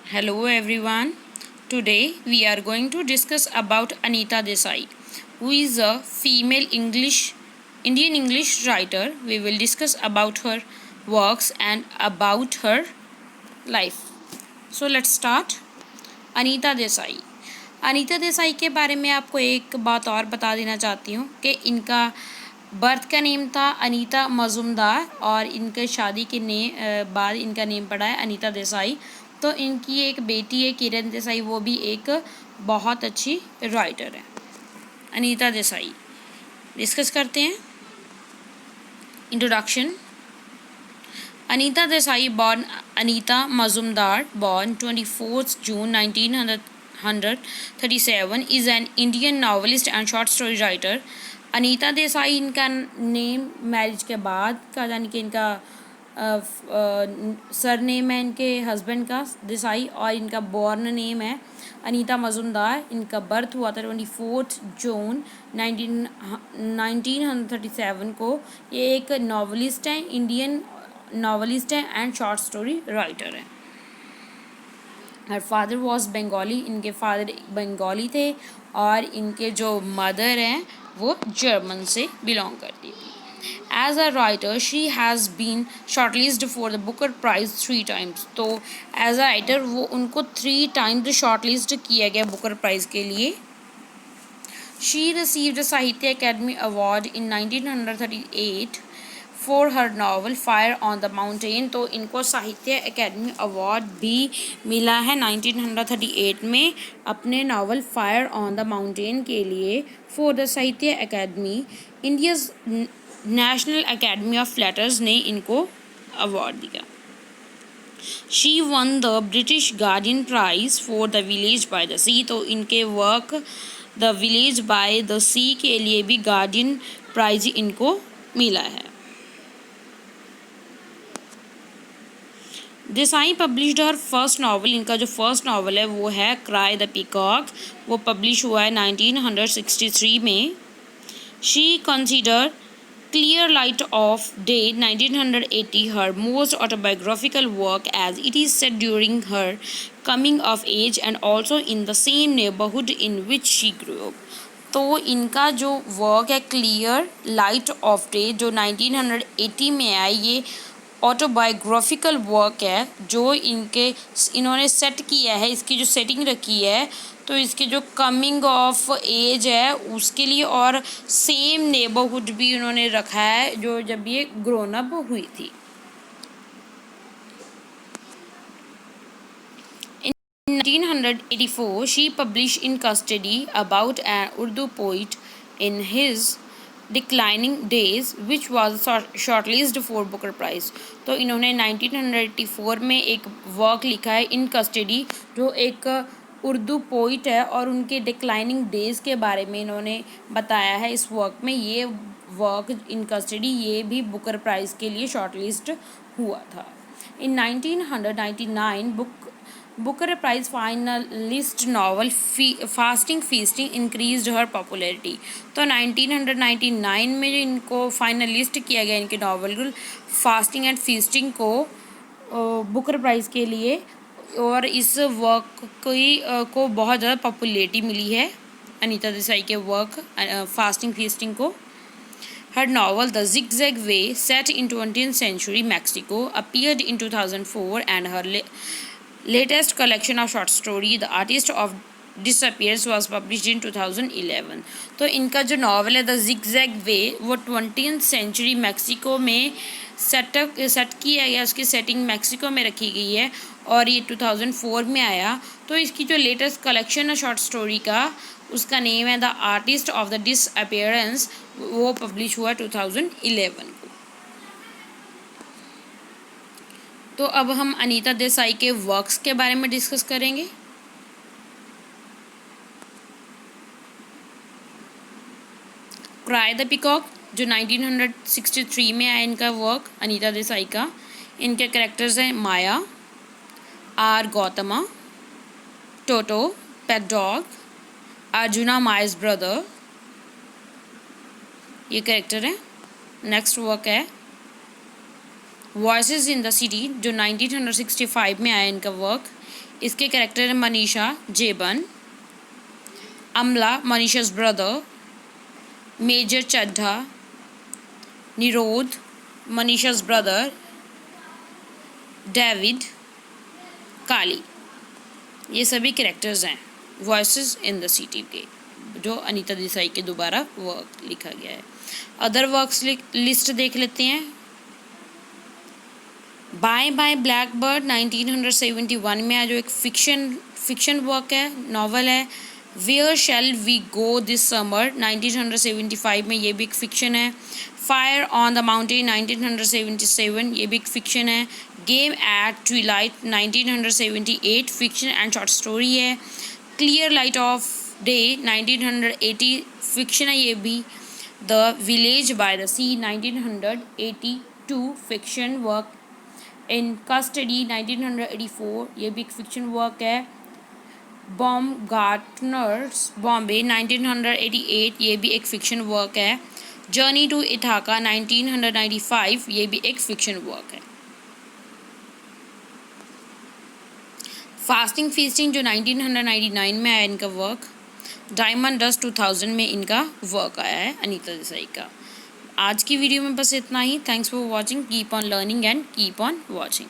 Hello everyone. Today we are going to discuss about Anita Desai, who is a female Indian English writer. We will discuss about her works and about her life. So let's start. Anita Desai Anita Desai के बारे में आपको एक बात और बता देना चाहती हूँ कि इनका बर्थ का नेम था अनीता मजुमदार और इनके शादी के बाद इनका नेम पड़ा है अनीता देसाई। तो इनकी एक बेटी है किरण देसाई, वो भी एक बहुत अच्छी राइटर है। अनीता देसाई डिस्कस करते हैं। Introduction. Anita Desai, born Anita Mazumdar, born 24th June 1937, is an Indian novelist and short story writer. Anita Desai इनका नेम मैरिज के बाद का, यानी कि इनका सर नेम है इनके हस्बैंड का देसाई, और इनका बॉर्न नेम है अनीता मजुमदार। इनका बर्थ हुआ था 24 जून 1937 को। ये एक नॉवलिस्ट हैं, इंडियन नॉवलिस्ट है एंड शॉर्ट स्टोरी राइटर है। हर फादर वॉज बंगाली, इनके फादर बंगाली थे और इनके जो मदर हैं वो जर्मन से बिलोंग करती थी। As a writer she has been shortlisted for the Booker prize 3 times. तो एज अ राइटर वो उनको 3 टाइम्स शॉर्टलिस्ट किया गया बुकर प्राइज़ के लिए। शी रिसीव्ड साहित्य academy award in 1938 for her novel fire on the mountain. तो इनको साहित्य अकेडमी अवार्ड भी मिला है 1938 में अपने novel fire on the mountain के लिए। For the Sahitya Akademi, India's national academy of letters ने इनको अवार्ड दिया। She won the British Guardian prize for the village by the sea. तो इनके work the village by the sea के लिए भी गार्डियन प्राइज़ इनको मिला है। Desai published her first novel, इनका जो फर्स्ट नावल है वो है क्राई द पीकॉक, वो पब्लिश हुआ है 1963 में। She consider clear light of day 1980 her most autobiographical work as it is set during her coming of age and also in the same neighbourhood in which she grew up. तो इनका जो work है clear light of day जो 1980 में आई, ये autobiographical work है जो इन्होंने सेट किया है, इसकी जो सेटिंग रखी है तो इसके जो कमिंग ऑफ एज है उसके लिए, और सेम नेबरहुड भी उन्होंने रखा है जो जब ये ग्रोन अप हुई थी। In 1984 she published In Custody about an Urdu poet in his declining days which was shortlisted for Booker prize. तो इन्होंने 1984 में एक वर्क लिखा है इन कस्टडी, जो एक उर्दू पोइट है और उनके डिक्लाइनिंग डेज़ के बारे में इन्होंने बताया है इस वर्क में। ये वर्क इन कस्टडी ये भी बुकर प्राइज़ के लिए शॉर्टलिस्ट हुआ था। In 1999 Booker prize finalist novel fasting feasting increased her popularity. तो 1999 में इनको फाइनलिस्ट किया गया इनके नॉवल फास्टिंग एंड फीस्टिंग को बुकर प्राइज़ के लिए, और इस वर्क को बहुत ज़्यादा पॉपुलैरिटी मिली है अनीता देसाई के वर्क फास्टिंग फीस्टिंग को। Her novel The Zigzag Way, set in 20th century Mexico, appeared in 2004, and her latest collection of short story The Artist of Disappearance was published in 2011। तो इनका जो novel है the zigzag वे वो 20th century Mexico में set किया गया, उसकी setting Mexico में रखी गई है और ये 2004 में आया। तो इसकी जो लेटेस्ट कलेक्शन है शॉर्ट स्टोरी का उसका नेम है the artist of the disappearance, वो पब्लिश हुआ 2011 को। तो अब हम अनीता देसाई के वर्क्स के बारे में डिस्कस करेंगे। क्राई द पीकॉक जो 1963 में आया इनका वर्क अनीता देसाई का। इनके कैरेक्टर्स हैं Maya, are Gautama, Toto pet dog, Arjuna Maya's brother, ये कैरेक्टर है। नेक्स्ट वर्क है वॉइसेस इन द सिटी जो 1965 में आया इनका वर्क, इसके कैरेक्टर है मनीषा जेबन, अमला मनीषा's ब्रदर, मेजर चड्ढा, निरोध मनीषा's ब्रदर, डेविड, काली, ये सभी कैरेक्टर्स हैं वॉइसेस इन द सिटी के, जो अनीता देसाई के दोबारा वर्क लिखा गया है। अदर वर्क्स लिस्ट देख लेते हैं। बाय बाय ब्लैक बर्ड 1971 में आया, जो एक फिक्शन वर्क है, नॉवल है। Where shall we go this summer 1975 में, ये भी एक फिक्शन है। फायर ऑन द माउंटेन 1977, ये भी एक फिक्शन है। Game at twilight 1978, fiction and short story है। Clear light of day 1980, fiction है ये भी। The village by the sea 1982, fiction work. In custody 1984, ये भी एक फिक्शन वर्क है। बाumgartner's बॉम्बे 1988, ये भी एक फिक्शन वर्क है। जर्नी टू इथाका 1995, ये भी एक फिक्शन वर्क है। फास्टिंग फीस्टिंग जो 1999 में आया इनका वर्क। डायमंड डस्ट 2000 में इनका वर्क आया है अनीता देसाई का। आज की वीडियो में बस इतना ही। Thanks for watching. Keep on learning and keep on watching.